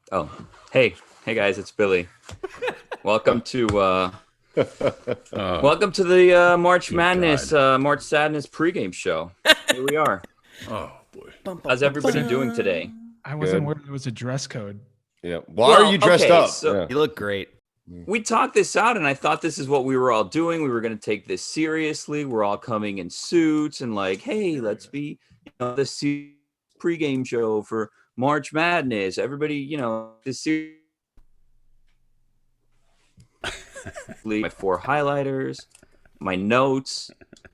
Oh, hey guys, it's Billy. Welcome to welcome to the March Madness, March Sadness pregame show. Here we are. Oh boy, How's everybody doing today? I wasn't Good. aware there was a dress code. Yeah. Why are you dressed up? So Yeah. You look great. we talked this out, and I thought this is what we were all doing. We were going to take this seriously. We're all coming in suits and like, hey, let's be the pregame show for March Madness. Everybody, this series. My 4 highlighters, my notes.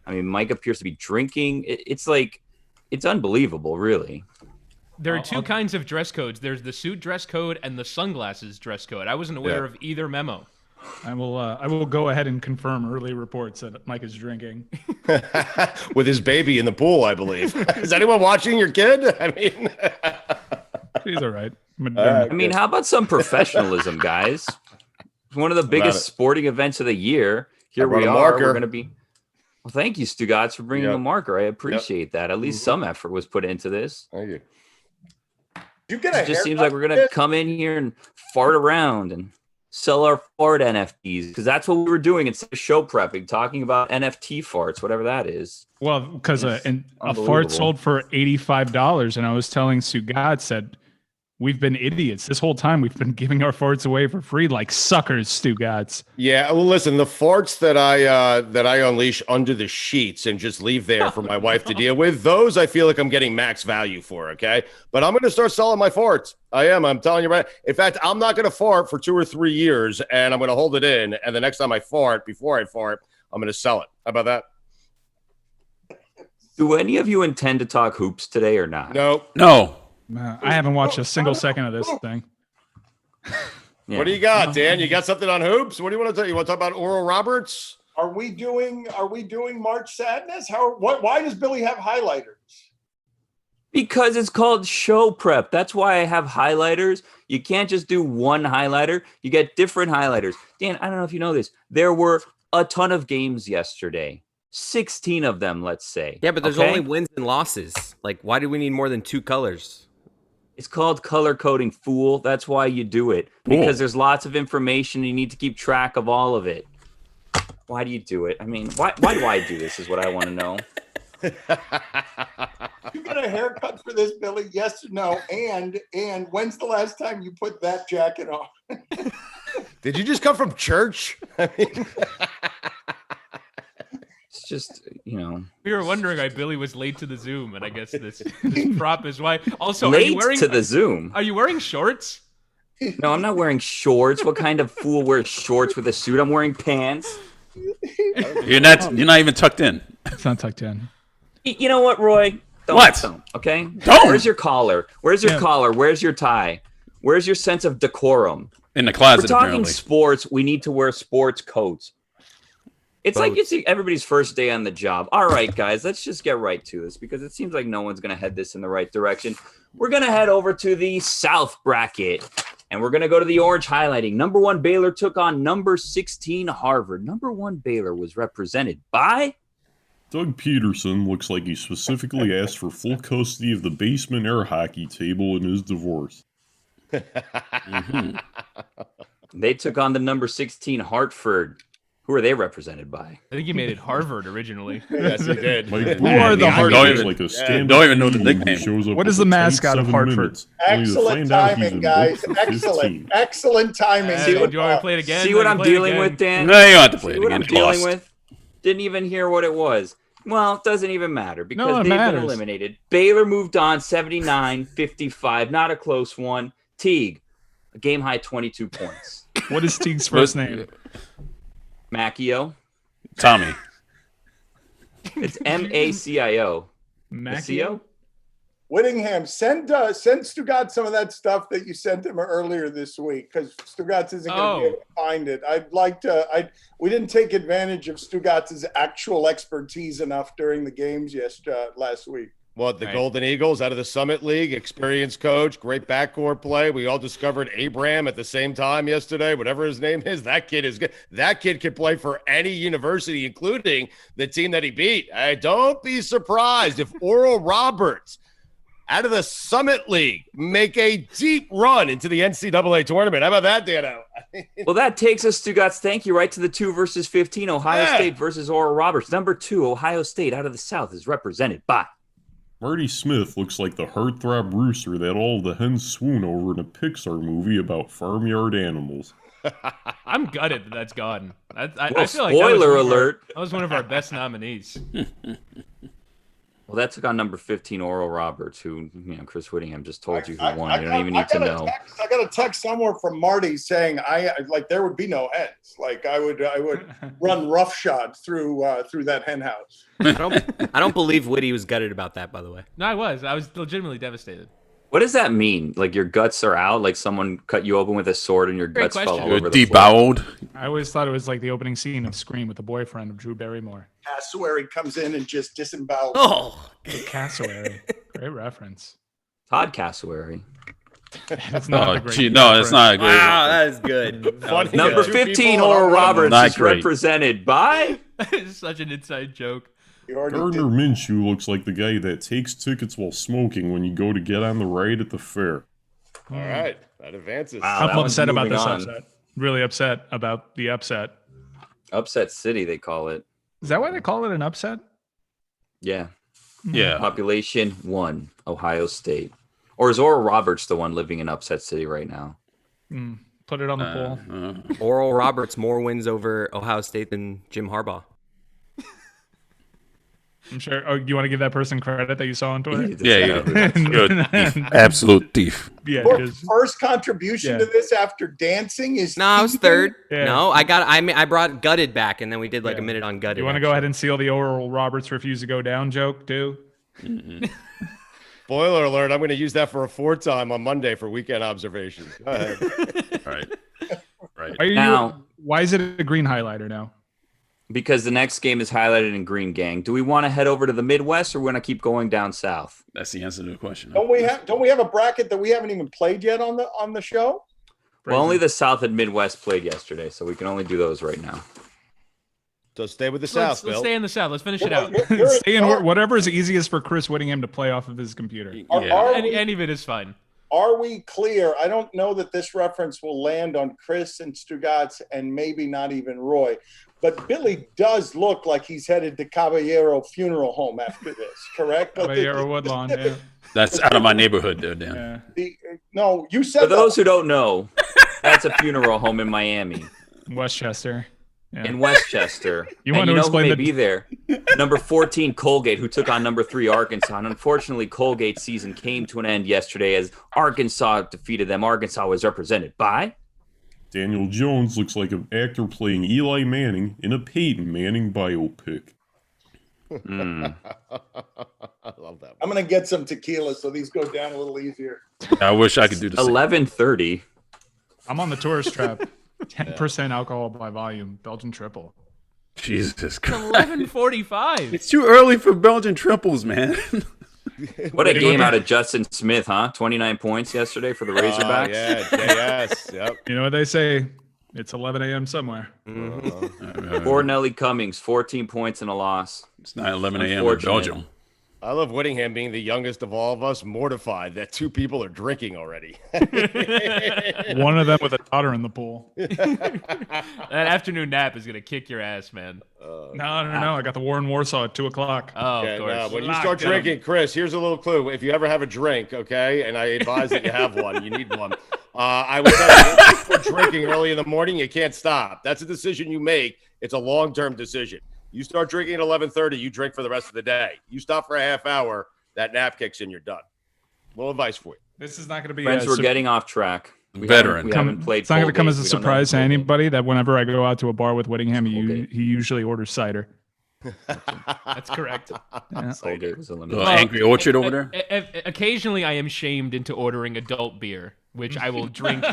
I mean, Mike appears to be drinking. It's unbelievable, really. There are two kinds of dress codes. There's the suit dress code and the sunglasses dress code. I wasn't aware of either memo. I will go ahead and confirm early reports that Mike is drinking. With his baby in the pool, I believe. Is anyone watching your kid? I mean, He's all right. I mean, how about some professionalism, guys? It's one of the biggest sporting events of the year. Here we are. We're going to be. Well, thank you, Stugotz, for bringing a marker. I appreciate that. At least some effort was put into this. Thank you. You get It just seems like we're going to come in here and fart around and sell our fart NFTs, because that's what we were doing instead of show prepping, talking about NFT farts, whatever that is. Well, because a fart sold for $85, and I was telling Sugat, said, we've been idiots this whole time. We've been giving our farts away for free like suckers, Stugotz. Yeah, well, listen, the farts that I unleash under the sheets and just leave there for my wife to deal with, those I feel like I'm getting max value for, okay? But I'm going to start selling my farts. I am. I'm telling you right. In fact, I'm not going to fart for 2 or 3 years, and I'm going to hold it in, and the next time I fart, before I fart, I'm going to sell it. How about that? Do any of you intend to talk hoops today or not? No. I haven't watched a single second of this thing. Yeah. What do you got, Dan? You got something on hoops? What do you want to tell? You want to talk about Oral Roberts? Are we doing March Sadness? Why does Billy have highlighters? Because it's called show prep. That's why I have highlighters. You can't just do one highlighter. You get different highlighters. Dan, I don't know if you know this. There were a ton of games yesterday. 16 of them, let's say. Yeah, but there's only wins and losses. Like, why do we need more than 2 colors? It's called color coding, fool. That's why you do it. Because there's lots of information. You need to keep track of all of it. Why do you do it? I mean, why do I do this is what I want to know. You get a haircut for this, Billy? Yes or no? And when's the last time you put that jacket on? Did you just come from church? I mean, It's just, We were wondering why Billy was late to the Zoom, and I guess this prop is why. Also, late to the Zoom. Are you wearing shorts? No, I'm not wearing shorts. What kind of fool wears shorts with a suit? I'm wearing pants. you're not even tucked in. It's not tucked in. You know what, Roy? Don't, okay? Don't. Where's your collar? Where's your collar? Where's your tie? Where's your sense of decorum? In the closet, We're talking apparently. sports. We need to wear sports coats. It's like it's everybody's first day on the job. All right, guys, let's just get right to this because it seems like no one's going to head this in the right direction. We're going to head over to the South bracket, and we're going to go to the orange highlighting. Number 1 Baylor took on number 16 Harvard. Number 1 Baylor was represented by Doug Peterson. Looks like he specifically asked for full custody of the basement air hockey table in his divorce. They took on the number 16 Hartford. Who are they represented by? I think he made it Harvard originally. yes, he did. Who are the Hartford? Don't even know the nickname. What is the mascot of Hartford? Excellent timing, guys. Excellent timing. Do you want me to play it again? See what I'm dealing with, Dan? No, you don't have to play it See what again. I'm dealing with? Didn't even hear what it was. Well, it doesn't even matter because they've been eliminated. Baylor moved on 79-55. Not a close one. Teague, a game high 22 points. What is Teague's first name? Macchio. Tommy. It's Macio. Macchio? Whittingham, send Stugotz some of that stuff that you sent him earlier this week because Stugotz isn't going to be able to find it. I'd like to. We didn't take advantage of Stugotz's actual expertise enough during the games last week. What, the Golden Eagles out of the Summit League, experienced coach, great backcourt play. We all discovered Abraham at the same time yesterday, whatever his name is. That kid is good. That kid can play for any university, including the team that he beat. Don't be surprised if Oral Roberts out of the Summit League make a deep run into the NCAA tournament. How about that, Dano? Well, that takes us, Stugatz, thank you, right to the 2 versus 15. Ohio State versus Oral Roberts. Number 2, Ohio State out of the South is represented by. Marty Smith looks like the heartthrob rooster that all the hens swoon over in a Pixar movie about farmyard animals. I'm gutted that's gone. I Well, feel like spoiler alert. That was one of our best nominees. Well, that took on number 15, Oral Roberts, who, Chris Whittingham just told you who won. You don't even need to know. I got a text somewhere from Marty saying there would be no hens. Like I would run roughshod through that hen house. I don't believe Whitty was gutted about that, by the way. No, I was legitimately devastated. What does that mean? Like your guts are out? Like someone cut you open with a sword and your guts fell all over the floor? Debowed. I always thought it was like the opening scene of Scream with the boyfriend of Drew Barrymore. Cassowary comes in and just disembowels. Oh, Cassowary. Great reference. Todd Cassowary. That's not a great no, it's not a great. wow, that is good. Number 15, Oral Roberts is represented by. That is such an inside joke. Gardner Minshew looks like the guy that takes tickets while smoking when you go to get on the ride at the fair. All right, that advances. Wow, I'm upset about this on. upset. Really upset about the upset. Upset City, they call it. Is that why they call it an upset? Yeah. Yeah. Population 1, Ohio State. Or is Oral Roberts the one living in Upset City right now? Put it on the poll. Oral Roberts more wins over Ohio State than Jim Harbaugh. I'm sure. Oh, you want to give that person credit that you saw on Twitter? Yeah. Good. Absolute thief. Yeah. First contribution to this after dancing is. No, I was third. Yeah. No, I brought gutted back, and then we did like a minute on gutted. You want to go ahead and seal the Oral Roberts refuse to go down joke too? Spoiler alert, I'm going to use that for a 4-time on Monday for weekend observations. Go ahead. Right. Why is it a green highlighter now? Because the next game is highlighted in green, gang. Do we want to head over to the Midwest or we want to keep going down south? That's the answer to the question. Don't we have a bracket that we haven't even played yet on the show? Well, only the South and Midwest played yesterday, so we can only do those right now. So stay with the South, Bill. Let's stay in the South. Let's finish it out. Stay in whatever is easiest for Chris Whittingham to play off of his computer. Any of it is fine. Are we clear? I don't know that this reference will land on Chris and Stugatz and maybe not even Roy, but Billy does look like he's headed to Caballero Funeral Home after this, correct? Caballero Woodlawn, yeah. That's out of my neighborhood there, Dan. Yeah. No, you said For those who don't know, that's a funeral home in Miami. Westchester. Yeah. In Westchester. You want to explain who may be there? Number 14, Colgate, who took on number 3, Arkansas. And unfortunately, Colgate's season came to an end yesterday as Arkansas defeated them. Arkansas was represented by Daniel Jones looks like an actor playing Eli Manning in a Peyton Manning biopic. I love that one. I'm going to get some tequila so these go down a little easier. I wish I could do the same. 11:30. I'm on the tourist trap. 10% alcohol by volume. Belgian triple. Jesus Christ. 11:45. It's too early for Belgian triples, man. What a game out of Justin Smith, huh? 29 points yesterday for the Razorbacks. Yeah, JS. Yep. You know what they say? It's 11 a.m. somewhere. Poor Nelly Cummings, 14 points and a loss. It's not 11 a.m. in Belgium. I love Whittingham being the youngest of all of us, mortified that 2 people are drinking already. One of them with a daughter in the pool. That afternoon nap is going to kick your ass, man. No. I got the war in Warsaw at 2:00. Oh, Yeah, of course. no, when you start drinking, Chris, here's a little clue. If you ever have a drink, okay, and I advise that you have one, you need one. I would tell you, if you're drinking early in the morning, you can't stop. That's a decision you make. It's a long-term decision. You start drinking at 11:30, you drink for the rest of the day. You stop for a half hour, that nap kicks in, you're done. Little advice for you. This is not going to be Friends, we're getting off track. We Veteran. haven't played. It's not going to come as a Colgate. We don't know surprise to Colgate. anybody that whenever I go out to a bar with Whittingham, he Colgate. usually orders cider. That's correct. Colgate was eliminated. Little Angry Orchard over there. Occasionally, I am shamed into ordering adult beer, which I will drink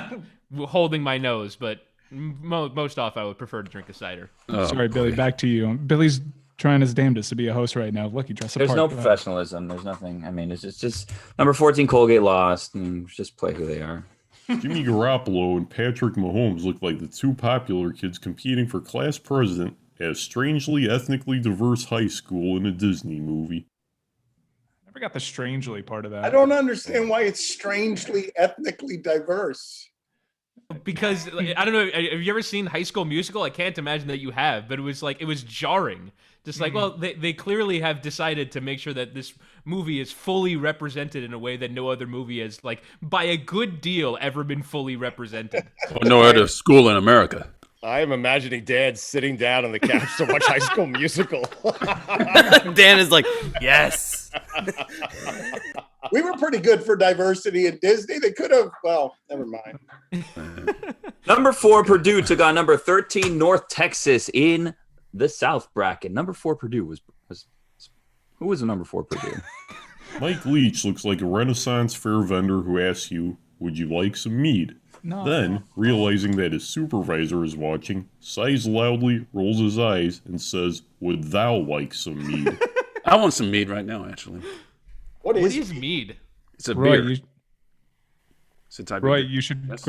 holding my nose, but most often I would prefer to drink a cider. Oh, Sorry, Billy, back to you. Billy's trying his damnedest to be a host right now. Look, he dressed There's apart. no Go ahead. professionalism. There's nothing. I mean, it's just number 14, Colgate lost. And just play who they are. Jimmy Garoppolo and Patrick Mahomes look like the 2 popular kids competing for class president at a strangely ethnically diverse high school in a Disney movie. forgot the strangely part of that. I don't understand why it's strangely ethnically diverse. Because I don't know, have you ever seen High School Musical? I can't imagine that you have, but it was jarring. Just like, well, they clearly have decided to make sure that this movie is fully represented in a way that no other movie has, like, by a good deal, ever been fully represented. Or no other school in America. I am imagining Dad sitting down on the couch to watch High School Musical. Dan is like, yes. We were pretty good for diversity at Disney. They could have, well, never mind. Number 4, Purdue took on number 13, North Texas in the South bracket. Number 4, Purdue was who was the number 4 Purdue? Mike Leach looks like a Renaissance fair vendor who asks you, would you like some mead? No. Then, realizing that his supervisor is watching, sighs loudly, rolls his eyes, and says, would thou like some mead? I want some mead right now, actually. What What is is mead? It's a Roy, beer. you, It's a type Roy, of beer. you should Yes.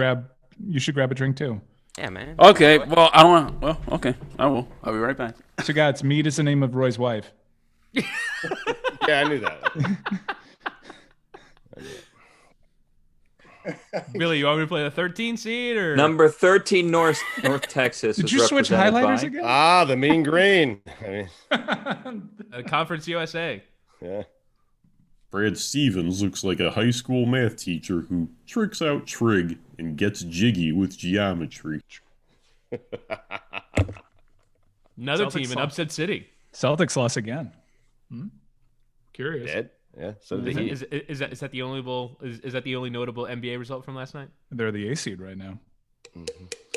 grab a drink too. Yeah, man. Okay, well, I don't want. Well, okay, I will. I'll be right back. So, guys, Mead is the name of Roy's wife. Yeah, I knew that. Billy, you want me to play the 13 seed or Number 13, North Texas. Did was you switch represented highlighters by- again? Ah, the Mean Green. I mean, Conference USA? yeah. Brad Stevens looks like a high school math teacher who tricks out trig and gets jiggy with geometry. Another Celtics team in lost. Upset City. Celtics lost again. Curious. Did? Yeah. So did the Heat. Is that the only notable NBA result from last night? They're the A seed right now.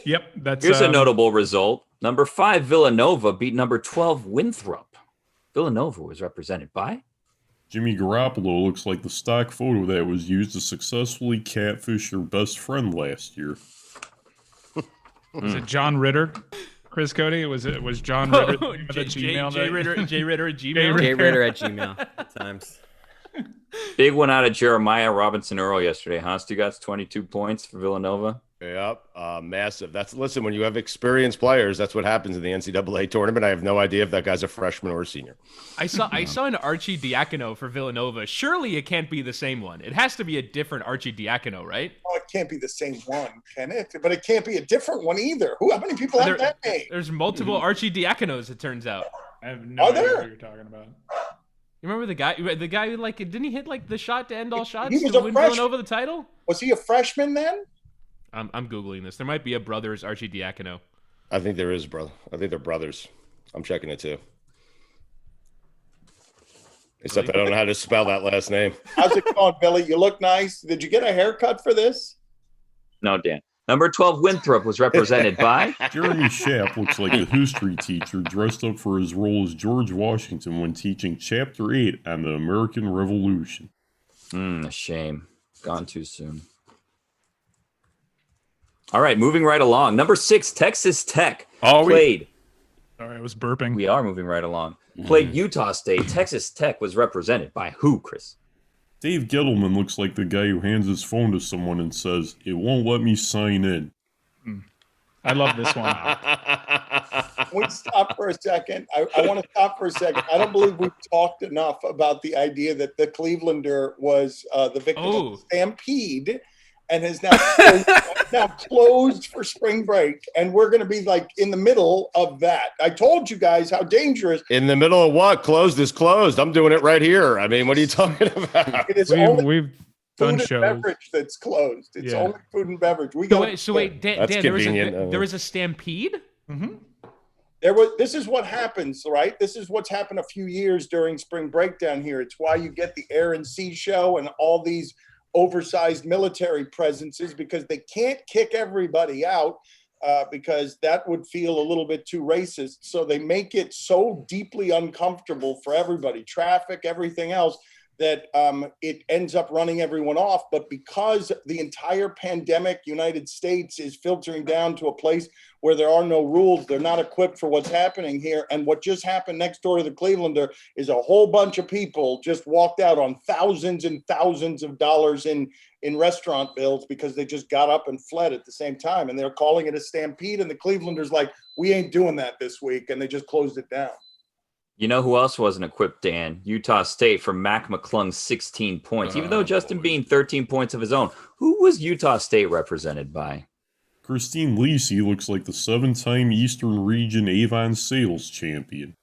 Yep, that's Here's a notable result. Number 5, Villanova beat number 12, Winthrop. Villanova was represented by Jimmy Garoppolo looks like the stock photo that was used to successfully catfish your best friend last year. Was it John Ritter? Chris Cody? Was John Ritter? the name of the Jay Gmail that- Ritter at Gmail. Jay Ritter at Gmail at times. big one out of Jeremiah Robinson Earl yesterday. Huh? Stu got 22 points for Villanova. Yep. Massive. Listen, when you have experienced players, that's what happens in the NCAA tournament. I have no idea if that guy's a freshman or a senior. I saw an Archie Diacono for Villanova. Surely it can't be the same one. It has to be a different Archie Diacono, right? Oh, it can't be the same one, can it? But it can't be a different one either. How many people have that name? There's multiple Archie Diaconos, it turns out. I have no Are idea there? what you're talking about. You remember the guy who, like, didn't he hit like the shot to end all shots He was to a win freshman. Villanova the title? Was he a freshman then? I'm googling this. There might be a brothers Archie Diacono. I think there is, brother. I think they're brothers. I'm checking it too. Except I don't know how to spell that last name. How's it going, Billy? You look nice. Did you get a haircut for this? No, Dan. Number 12, Winthrop was represented by Jeremy Schaap looks like a history teacher dressed up for his role as George Washington when teaching Chapter 8 on the American Revolution. a shame. Gone too soon. All right, moving right along. Number 6, Texas Tech played. Sorry, I was burping. We are moving right along. Played Utah State. Texas Tech was represented by who, Chris? Dave Gettleman looks like the guy who hands his phone to someone and says, it won't let me sign in. I love this one. Can we stop for a second? I want to stop for a second. I don't believe we've talked enough about the idea that the Clevelander was the victim of a stampede and is now closed for spring break. And we're going to be like in the middle of that. I told you guys how dangerous. In the middle of what? Closed is closed. I'm doing it right here. I mean, what are you talking about? It is only We've done food and shows. beverage that's closed. It's Yeah. only food and beverage. We So go. wait, Dan, That's there convenient. was a stampede? This is what happens, right? This is what's happened a few years during spring break down here. It's why you get the Air and Sea Show and all these oversized military presences, because they can't kick everybody out because that would feel a little bit too racist. So they make it so deeply uncomfortable for everybody, traffic, everything else, that it ends up running everyone off. But because the entire pandemic United States is filtering down to a place where there are no rules, they're not equipped for what's happening here. And what just happened next door to the Clevelander is a whole bunch of people just walked out on thousands and thousands of dollars in restaurant bills because they just got up and fled at the same time. And they're calling it a stampede. And the Clevelanders like, we ain't doing that this week. And they just closed it down. You know who else wasn't equipped, Dan? Utah State for Mac McClung's 16 points. Even though Justin Bean 13 points of his own, who was Utah State represented by? Christine Lacey looks like the 7-time Eastern Region Avon Sales champion.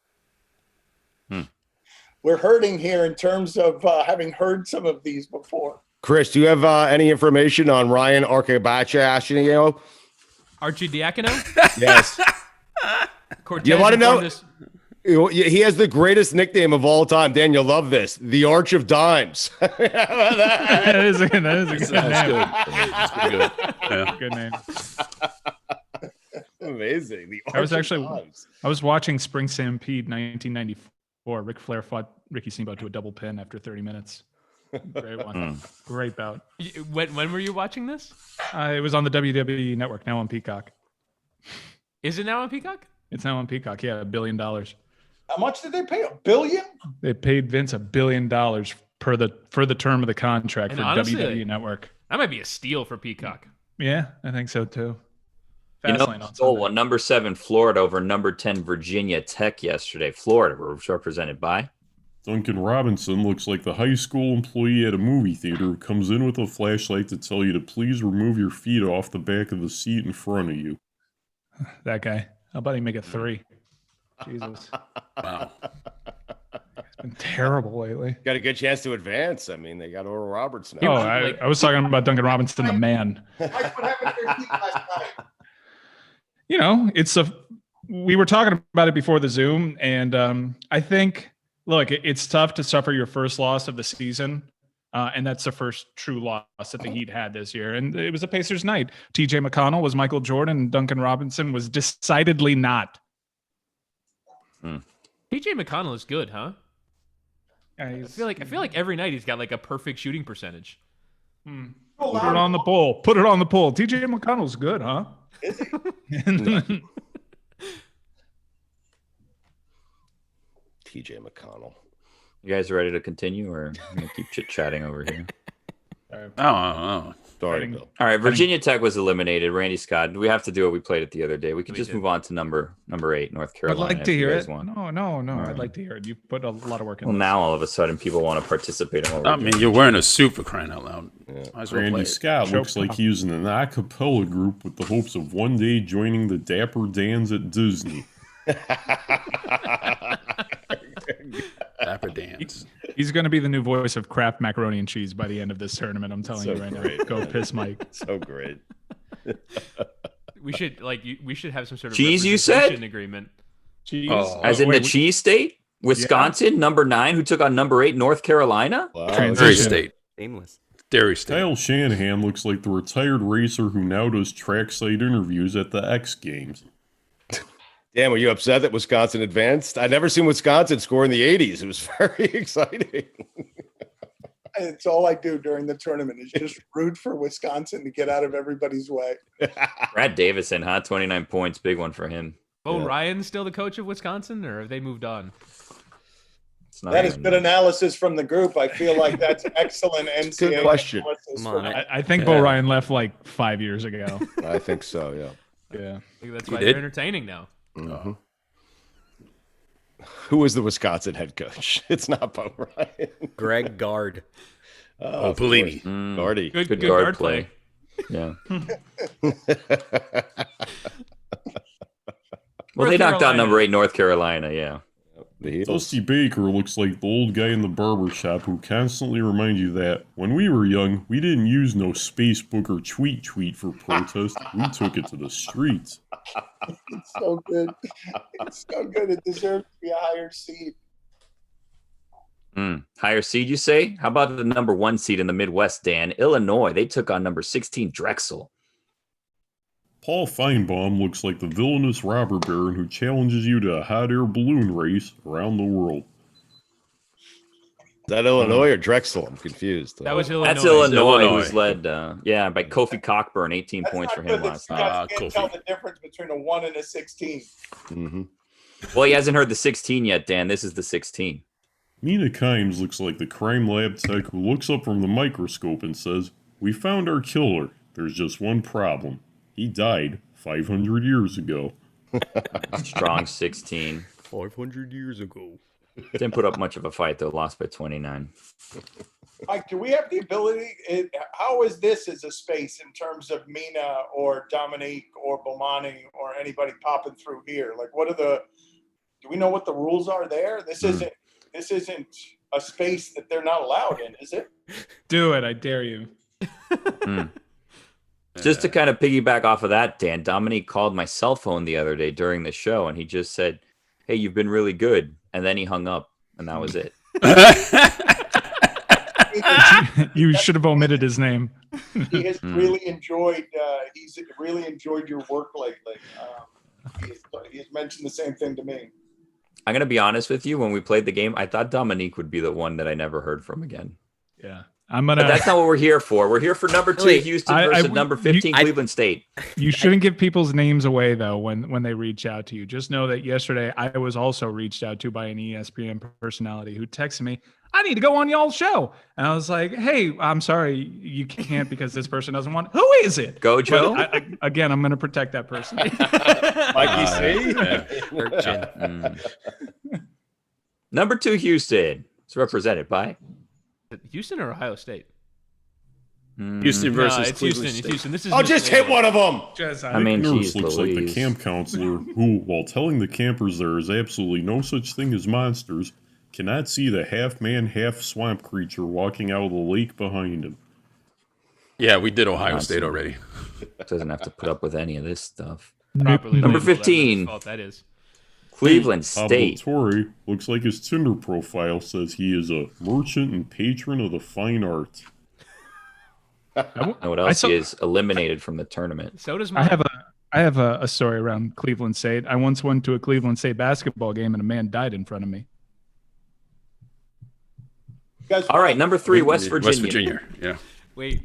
We're hurting here in terms of having heard some of these before. Chris, do you have any information on Ryan Archidiakono? Archidiakono? Yes. Cortez You want to know? this- He has the greatest nickname of all time. Dan, you'll love this. The Arch of Dimes. That is a good name. That's pretty good. Yeah. Good name. Amazing. The Arch I was of actually Dimes. I was watching Spring Stampede 1994. Ric Flair fought Ricky Steamboat to a double pin after 30 minutes. Great one. Great bout. When were you watching this? It was on the WWE Network, now on Peacock. Is it now on Peacock? It's now on Peacock. Yeah, $1 billion. How much did they pay? $1 billion? They paid Vince $1 billion for the term of the contract And for honestly, WWE Network. That might be a steal for Peacock. Yeah, I think so too. You know, Fastlane on stole Sunday. one, number 7 Florida over number 10 Virginia Tech yesterday. Florida was represented by. Duncan Robinson looks like the high school employee at a movie theater who comes in with a flashlight to tell you to please remove your feet off the back of the seat in front of you. That guy. How about he make it 3? Jesus. Wow. It's been terrible lately. Got a good chance to advance. I mean, they got Oral Roberts Oh, now. I was talking about Duncan Robinson, the man. Mike, what happened to your team last night? You know, we were talking about it before the Zoom, and I think, look, it's tough to suffer your first loss of the season, and that's the first true loss that the Heat had this year. And it was a Pacers night. TJ McConnell was Michael Jordan, and Duncan Robinson was decidedly not. TJ McConnell is good, huh? I I feel like every night he's got like a perfect shooting percentage. Put it on the poll. Put it on the poll. TJ McConnell's good, huh? Is he? TJ McConnell. You guys ready to continue, or I'm gonna keep chit chatting over here? Oh. Sorry, Bill. All right, Virginia Tech was eliminated. Randy Scott. We have to do what we played it the other day. We could We just did. move on to number 8, North I'd Carolina. like to if you hear guys it. want. No. right. I'd like to hear it. You put a lot of work in Well, this. now all of a sudden people want to participate in what we're I doing. mean, you're wearing a suit for crying out loud. Might as well play Randy it. Scott looks like he was in an a cappella group with the hopes of one day joining the Dapper Dans at Disney. Dapper dance. He's going to be the new voice of Kraft macaroni and cheese by the end of this tournament. I'm telling So you right great, now. Go man. piss Mike. So great. We should have some sort of Cheese, you said? representation agreement. Cheese. Oh. As in Wait, the cheese state, Wisconsin, number 9, who took on number 8, North Carolina. Wow. Transition. Dairy State. Shameless. Dairy State. Kyle Shanahan looks like the retired racer who now does trackside interviews at the X Games. Dan, were you upset that Wisconsin advanced? I'd never seen Wisconsin score in the 80s. It was very exciting. It's all I do during the tournament is just root for Wisconsin to get out of everybody's way. Brad Davison, 29 points, big one for him. Bo Yeah. Ryan's still the coach of Wisconsin, or have they moved on? It's not That is even- good analysis from the group. I feel like that's excellent NCAA Good question. analysis. Come on, I think Bo Ryan left like 5 years ago. I think so, yeah. Yeah. I think that's You why did? they're entertaining now. Mhm. Who was the Wisconsin head coach? It's not Bo Ryan. Greg Gard. Oh, Pelini. Mm, Gardy. Good good guard play. Yeah. Well, they knocked out number 8, North Carolina. Yeah. The Heels. Dusty Baker looks like the old guy in the barber shop who constantly reminds you that when we were young, we didn't use no Facebook or tweet for protest. We took it to the streets. It's so good. It's so good. It deserves to be a higher seed. Higher seed, you say? How about the number 1 seed in the Midwest, Dan? Illinois. They took on number 16, Drexel. Paul Feinbaum looks like the villainous robber baron who challenges you to a hot air balloon race around the world. Is that Illinois or Drexel? I'm confused. That was Illinois. That's Illinois, Illinois. who's led, by Kofi Cockburn, 18 That's points not for him good that last you night. guys can't Kofi. tell the difference between a 1 and a 16. Mm-hmm. Well, he hasn't heard the 16 yet, Dan. This is the 16. Nina Kimes looks like the crime lab tech who looks up from the microscope and says, "We found our killer. There's just one problem. He died 500 years ago." Strong 16. 500 years ago. Didn't put up much of a fight though. Lost by 29. Mike, do we have the ability? How is this as a space in terms of Mina or Dominique or Bomani or anybody popping through here? Like, do we know what the rules are there? This isn't a space that they're not allowed in, is it? Do it. I dare you. Just to kind of piggyback off of that, Dan, Dominique called my cell phone the other day during the show, and he just said, "Hey, you've been really good," and then he hung up, and that was it. You should have omitted his name. He has really enjoyed. He's really enjoyed your work lately. He has mentioned the same thing to me. I'm gonna be honest with you. When we played the game, I thought Dominique would be the one that I never heard from again. Yeah. But that's not what we're here for. We're here for number 2 Houston versus number 15 Cleveland State. You shouldn't give people's names away though when they reach out to you. Just know that yesterday I was also reached out to by an ESPN personality who texted me, "I need to go on y'all's show," and I was like, "Hey, I'm sorry, you can't because this person doesn't want." Who is it? Go, Joe. Again, I'm going to protect that person. Mikey C. Number 2 Houston is represented by Houston or Ohio State? Houston versus No, it's Cleveland Houston. State. It's Houston. This is. I'll just hit one of them. I mean, Nurse geez, looks like the Louise. camp counselor who, while telling the campers there is absolutely no such thing as monsters, cannot see the half-man, half-swamp creature walking out of the lake behind him. Yeah, we did Ohio State already. Doesn't have to put up with any of this stuff. Properly Number labeled. 15. Whose fault that is. Cleveland State. Pablo Torre looks like his Tinder profile says he is a merchant and patron of the fine arts. And what else? He is eliminated from the tournament. So does I mine. have a story around Cleveland State. I once went to a Cleveland State basketball game and a man died in front of me. All right, number 3, West Virginia. West Virginia, yeah. Wait.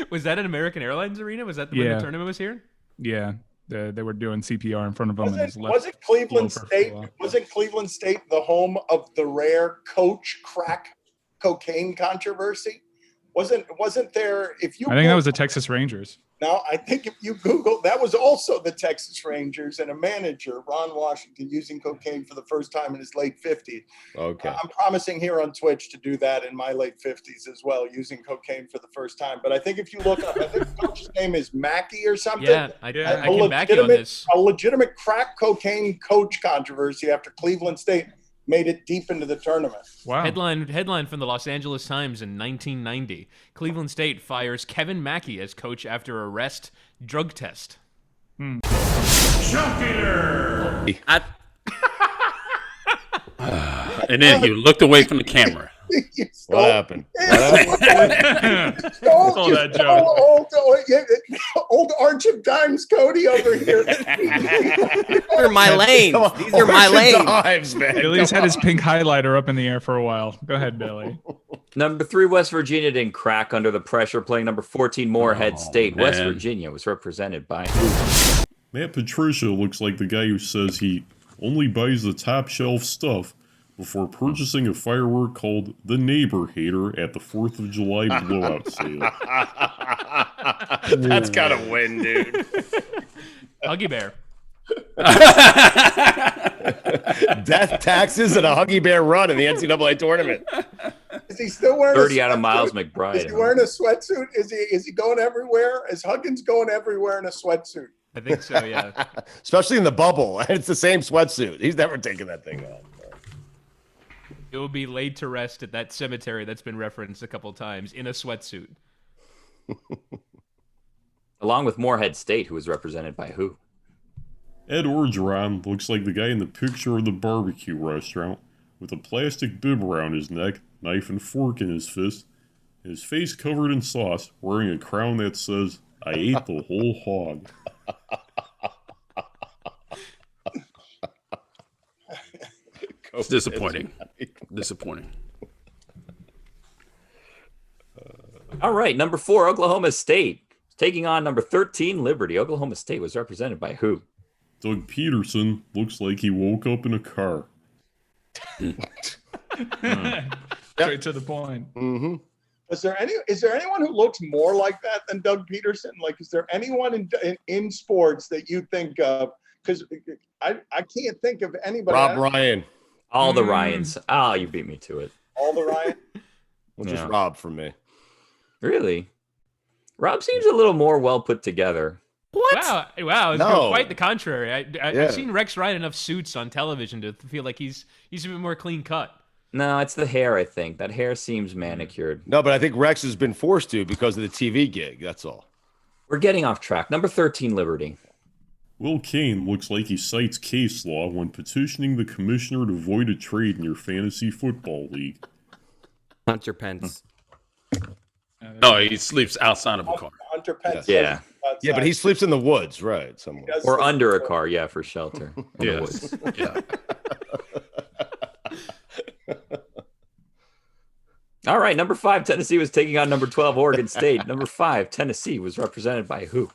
Was that an American Airlines arena? Was that when the tournament was here? Yeah, they were doing CPR in front of him. Wasn't Cleveland State? Wasn't Cleveland State the home of the rare coach crack cocaine controversy? Wasn't there? If you, I think that was the Texas Rangers. Now, I think if you Google, that was also the Texas Rangers and a manager, Ron Washington, using cocaine for the first time in his late 50s. Okay. I'm promising here on Twitch to do that in my late 50s as well, using cocaine for the first time. But I think if you look up, I think the coach's name is Mackey or something. Yeah, I can back you on this. A legitimate crack cocaine coach controversy after Cleveland State made it deep into the tournament. Wow. Headline from the Los Angeles Times in 1990. Cleveland State fires Kevin Mackey as coach after arrest drug test. And then you looked away from the camera. What happened? Old Arch of Dimes Cody over here. These are my lanes. These are my lanes. Billy's had his pink highlighter up in the air for a while. Go ahead, Billy. Number 3, West Virginia didn't crack under the pressure, playing number 14, Morehead State. man. West Virginia was represented by Matt Patricia looks like the guy who says he only buys the top shelf stuff before purchasing a firework called the Neighbor Hater at the 4th of July blowout sale. That's gotta win, dude. Huggy Bear. Death taxes and a Huggy Bear run in the NCAA tournament. Is he still wearing 30 a out of sweatsuit? Miles Is McBride. he wearing a sweatsuit? Is he going everywhere? Is Huggins going everywhere in a sweatsuit? I think so, yeah. Especially in the bubble. It's the same sweatsuit. He's never taking that thing off. It will be laid to rest at that cemetery that's been referenced a couple times in a sweatsuit. Along with Morehead State, who was represented by who? Ed Orgeron looks like the guy in the picture of the barbecue restaurant with a plastic bib around his neck, knife and fork in his fist, his face covered in sauce, wearing a crown that says, "I ate the whole hog." It's disappointing. Disappointing. All right, number 4, Oklahoma State. Taking on number 13, Liberty. Oklahoma State was represented by who? Doug Peterson looks like he woke up in a car. Straight to the point. Mm-hmm. Is there anyone who looks more like that than Doug Peterson? Like, is there anyone in sports that you think of? Because I can't think of anybody. Rob Ryan. All the Ryans. Oh, you beat me to it. All the Ryan. Well, just Rob for me. Really? Rob seems a little more well put together. Wow! It's No. quite the contrary. Yeah. I've seen Rex Ryan enough Suits on television to feel like he's a bit more clean cut. No, it's the hair, I think. That hair seems manicured. No, but I think Rex has been forced to because of the TV gig. That's all. We're getting off track. Number 13, Liberty. Will Kane looks like he cites case law when petitioning the commissioner to void a trade in your fantasy football league. Hunter Pence. No, he sleeps outside of a car. Hunter Pence. Yeah. Yeah, but he sleeps in the woods, right? Somewhere. Or under a car, yeah, for shelter. In the Yes. woods. Yeah. All right, number 5, Tennessee was taking on number 12, Oregon State. Number 5, Tennessee was represented by who?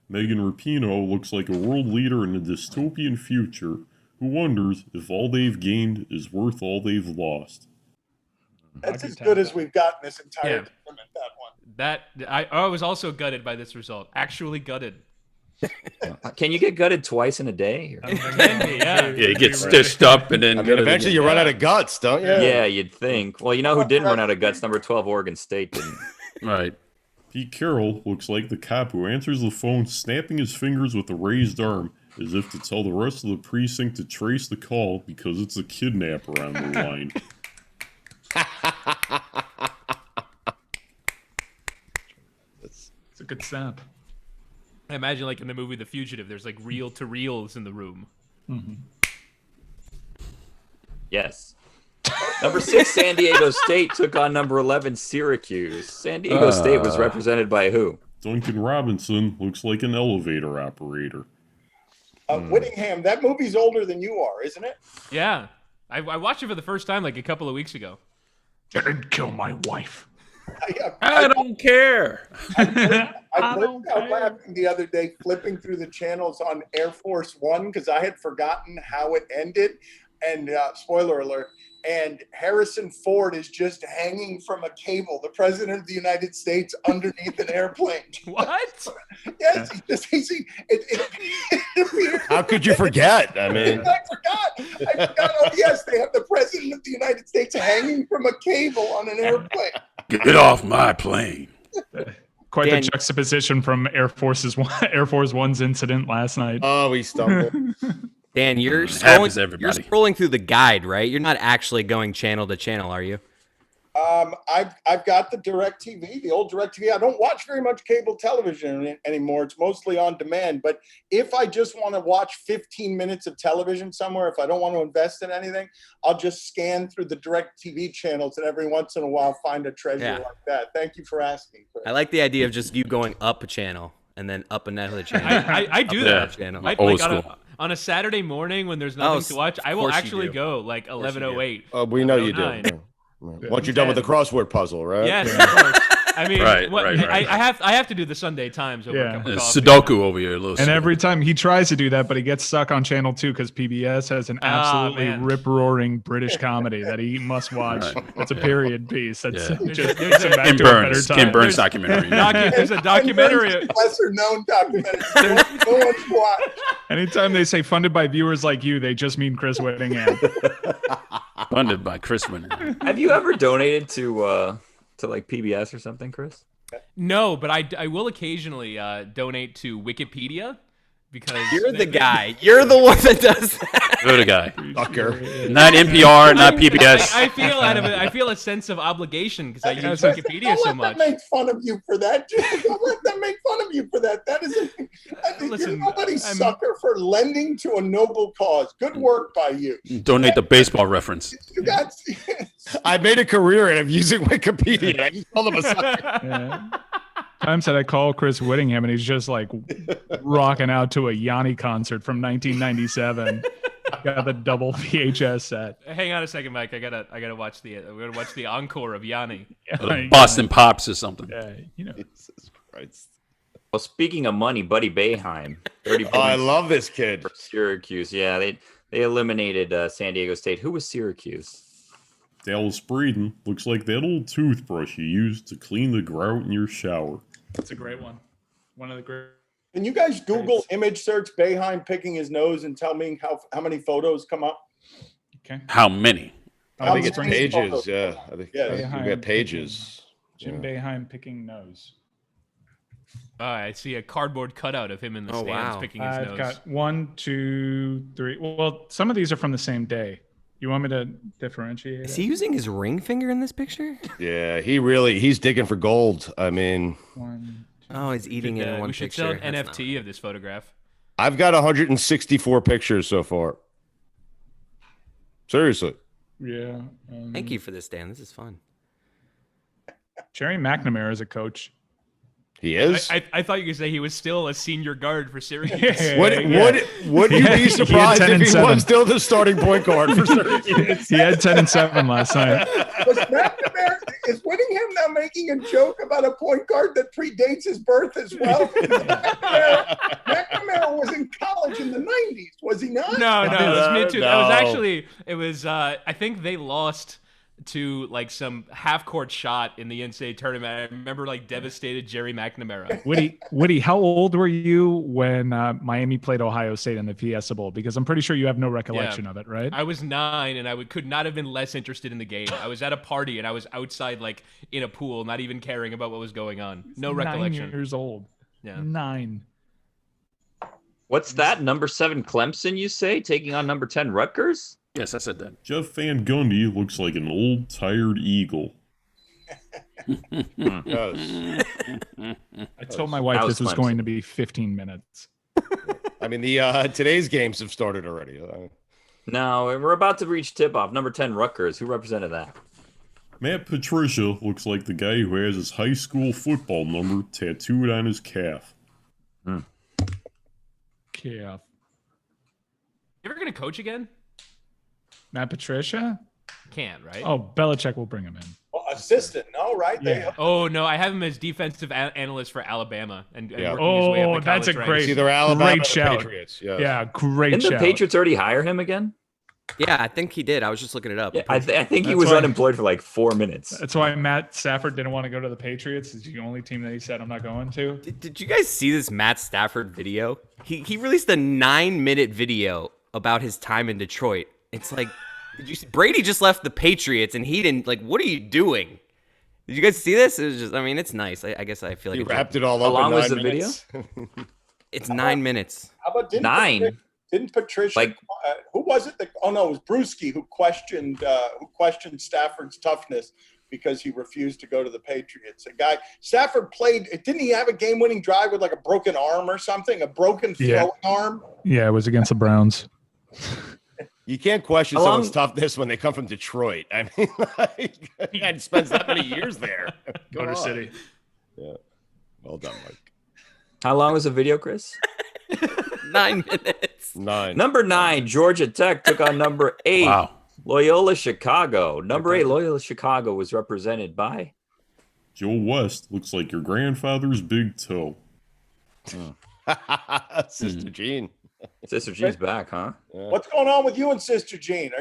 Megan Rapinoe looks like a world leader in a dystopian future who wonders if all they've gained is worth all they've lost. That's as good as we've gotten this entire Yeah. tournament, that one. I was also gutted by this result. Actually gutted. Can you get gutted twice in a day? Yeah. Yeah, he gets stitched up and then. I mean, eventually you run out of guts, don't you? Yeah, you'd think. Well, you know who didn't run out of guts? Number 12, Oregon State didn't. Right. Pete Carroll looks like the cop who answers the phone, snapping his fingers with a raised arm, as if to tell the rest of the precinct to trace the call because it's a kidnapper on the line. It's a good snap. I imagine like in the movie The Fugitive, there's like reel-to-reels in the room. Yes. Number 6, San Diego State took on number 11, Syracuse. San Diego State was represented by who? Duncan Robinson looks like an elevator operator. Whittingham, that movie's older than you are, isn't it? Yeah. I watched it for the first time like a couple of weeks ago. Didn't kill my wife. I don't care. I burst out laughing the other day, flipping through the channels on Air Force One because I had forgotten how it ended. And spoiler alert. And Harrison Ford is just hanging from a cable, the president of the United States, underneath an airplane. What? Yes, it appeared. How could you forget? I mean, I forgot. Oh, yes, they have the president of the United States hanging from a cable on an airplane. Get off my plane. Quite Dan- the juxtaposition from Air Force One's incident last night. oh, he stumbled. Dan, you're happens to you're everybody. scrolling through the guide, right? You're not actually going channel to channel, are you? I've got the DirecTV, the old DirecTV. I don't watch very much cable television anymore. It's mostly on demand. But if I just want to watch 15 minutes of television somewhere, if I don't want to invest in anything, I'll just scan through the DirecTV channels and every once in a while find a treasure like that. Thank you for asking, Chris. I like the idea of just you going up a channel and then up another channel. I do Up that. another channel. Old on, school. On a Saturday morning when there's nothing to watch, I will course you actually do. go like 11:08. We know you do. 09. Once you're done with the crossword puzzle, right? Yes, of course. I mean, Right. I have to do the Sunday Times over a cup of coffee. Sudoku over here, little. And Sudoku. every time he tries to do that, but he gets stuck on channel 2 because PBS has an absolutely man. rip-roaring British comedy that he must watch. It's a period piece. That's Yeah. just There's takes him back Ken to a better Burns. time. Ken Burns documentary. There's a documentary. Lesser known documentary. No one's watched. Anytime they say funded by viewers like you, they just mean Chris Whittingham. Funded by Chris Winter. Have you ever donated to like PBS or something, Chris? No, but I will occasionally donate to Wikipedia because You're the guy. You're the one that does that. You're the guy. Fucker. Not NPR, not PBS. I feel a sense of obligation because I use Don't Wikipedia so let much. them make fun of you for that. Don't let them make fun of you for that. That is Listen, you're nobody's I'm- sucker for lending to a noble cause. Good work by you. Donate the baseball reference. You got I made a career out of using Wikipedia. I just called him a sucker. Yeah. Times that I call Chris Whittingham and he's just like rocking out to a Yanni concert from 1997. Got the double VHS set. Hang on a second, Mike. I gotta watch the encore of Yanni. Boston Pops or something. Jesus Christ. Well, speaking of money, Buddy Boeheim, 30 points Oh, I love this kid. for Syracuse. Yeah, they eliminated San Diego State. Who was Syracuse? Dallas Braden looks like that old toothbrush you use to clean the grout in your shower. That's a great one. One of the great Can you guys Google image search Boeheim picking his nose and tell me how many photos come up? Okay. How many? I think it's How many pages. photos? Yeah, I think you Boeheim got pages. Jim Boeheim picking nose. I see a cardboard cutout of him in the Oh, stands wow. picking his I've nose. got 1, 2, 3. Well, some of these are from the same day. You want me to differentiate? Is he using his ring finger in this picture? Yeah, he's digging for gold. I mean, 1, Oh, he's eating it in one we should picture. sell an That's NFT of this photograph. I've got 164 pictures so far. Seriously. yeah. Thank you for this, Dan. This is fun. Jerry McNamara is a coach. He is. I thought you could say he was still a senior guard for Syracuse. Would you He be had surprised 10 if and he 7. was still the starting point guard for Syracuse? He had 10 and 7 last night. Was McNamara, is Whittingham now making a joke about a point guard that predates his birth as well? McNamara was in college in the 90s, was he not? No, it was mid two. No. That was actually I think they lost to like some half court shot in the NCAA tournament. I remember like devastated Jerry McNamara. Woody, how old were you when Miami played Ohio State in the Fiesta Bowl? Because I'm pretty sure you have no recollection of it, right? I was 9 and I could not have been less interested in the game. I was at a party and I was outside like in a pool, not even caring about what was going on. No recollection. 9 years old. Yeah. 9. What's that? Number 7 Clemson, you say, taking on number 10 Rutgers? Yes, I said that. Jeff Van Gundy looks like an old, tired eagle. Does. I told my wife That was this was Clemson. going to be 15 minutes. I mean, the today's games have started already. No, we're about to reach tip-off. Number 10 Rutgers. Who represented that? Matt Patricia looks like the guy who has his high school football number tattooed on his calf. Yeah. You ever gonna coach again? Matt Patricia? Can't, right? Oh, Belichick will bring him in. Well, assistant, no, right? Yeah. Oh no, I have him as defensive analyst for Alabama, and Yeah. working his way up Oh, the that's a college great, ranks. It's either Alabama great or the shout. Patriots. Yes. Yeah, great Didn't the shout. Patriots already hire him again? Yeah, I think he did. I was just looking it up. Yeah, I think he That's was why- unemployed for like 4 minutes. That's why Matt Stafford didn't want to go to the Patriots. It's the only team that he said, I'm not going to. Did you guys see this Matt Stafford video? He released a 9-minute video about his time in Detroit. It's like, did you see? Brady just left the Patriots and he didn't, like, what are you doing? Did you guys see this? It was just, I mean, it's nice. I guess I feel like He it's, wrapped it all How up long in was 9 the minutes. it's 9 minutes. How about Nine? Didn't Patricia? Like- Who was it? Oh no, it was Brewski who questioned Stafford's toughness because he refused to go to the Patriots. A guy Stafford played. Didn't he have a game-winning drive with like a broken arm or something? A broken throwing arm. Yeah, it was against the Browns. You can't question How someone's long- toughness when they come from Detroit. I mean, like, and spends that many years there. Come Motor on. City. Yeah. Well done, Mike. How long was the video, Chris? 9 minutes. 9. Number 9 Georgia Tech took on number 8 Wow. Loyola Chicago. Number 8 Loyola Chicago was represented by Joe West looks like your grandfather's big toe. Sister Jean. Sister G's back, huh? What's going on with you and Sister Jean?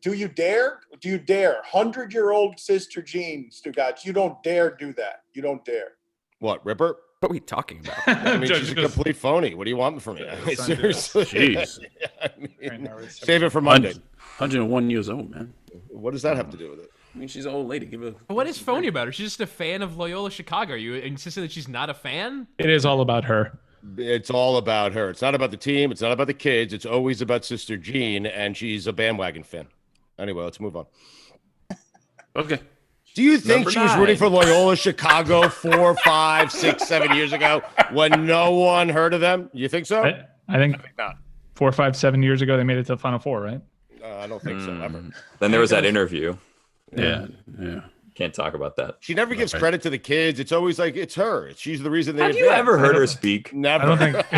Do you dare? Do you dare? 100-year-old Sister Jean, Stugatz, you don't dare do that. You don't dare. What, Ripper? What are we talking about? I mean, she's a complete phony. What do you want from me? I mean, seriously. Jeez. I mean, save it for Monday. 101 years old, man. What does that have to do with it? I mean, she's an old lady. Give her. What is phony about her? She's just a fan of Loyola Chicago. Are you insisting that she's not a fan? It is all about her. It's all about her. It's not about the team. It's not about the kids. It's always about Sister Jean, and she's a bandwagon fan. Anyway, let's move on. Okay. Do you think Number she was 9. rooting for Loyola Chicago 4, 5, 6, 7 years ago when no one heard of them? You think so? I think 4, 5, 7 years ago, they made it to the Final Four, right? I don't think so, ever. Then there was that interview. Yeah. Can't talk about that. She never gives credit to the kids. It's always like, it's her. She's the reason they Have you advance. ever heard her speak? Never. I don't think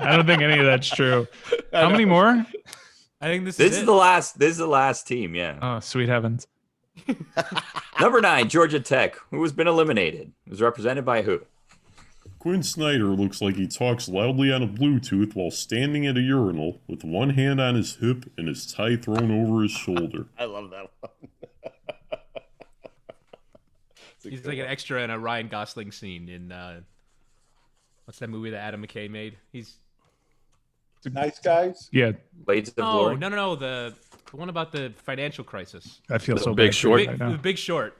I don't think any of that's true. How many more? I think this This is is it. the last. This is the last team. Yeah. Oh, sweet heavens. Number 9 Georgia Tech, who has been eliminated, was represented by who? Quinn Snyder looks like he talks loudly on a Bluetooth while standing at a urinal with one hand on his hip and his tie thrown over his shoulder. I love that one. He's like an extra in a Ryan Gosling scene in What's that movie that Adam McKay made? He's Nice Guys. Yeah, Blades of Glory. No. The one about the financial crisis. I feel so Big bad Short. right now. The Big Short.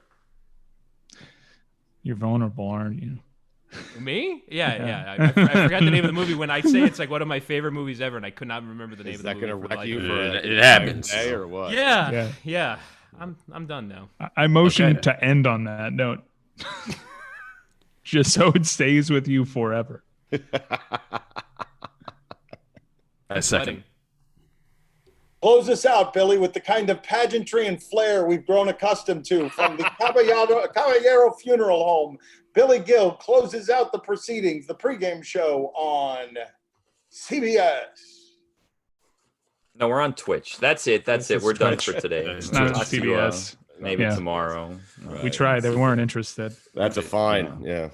You're vulnerable, aren't you? Me? Yeah. I forgot the name of the movie. When I say it's like one of my favorite movies ever, and I could not remember the name Is of the that movie. going to for the wreck life you of me. for It happens. day or what? Yeah. I'm done now. I motion Okay. to end on that note, just so it stays with you forever. I second. Close us out, Billy, with the kind of pageantry and flair we've grown accustomed to from the Caballero Funeral Home. Billy Gill closes out the proceedings, the pregame show on CBS. No, we're on Twitch. That's it. That's it. is We're done Twitch. for today. It's not on Talk to you, CBS. maybe Yeah. tomorrow. We tried. They weren't interested. That's a fine. Yeah.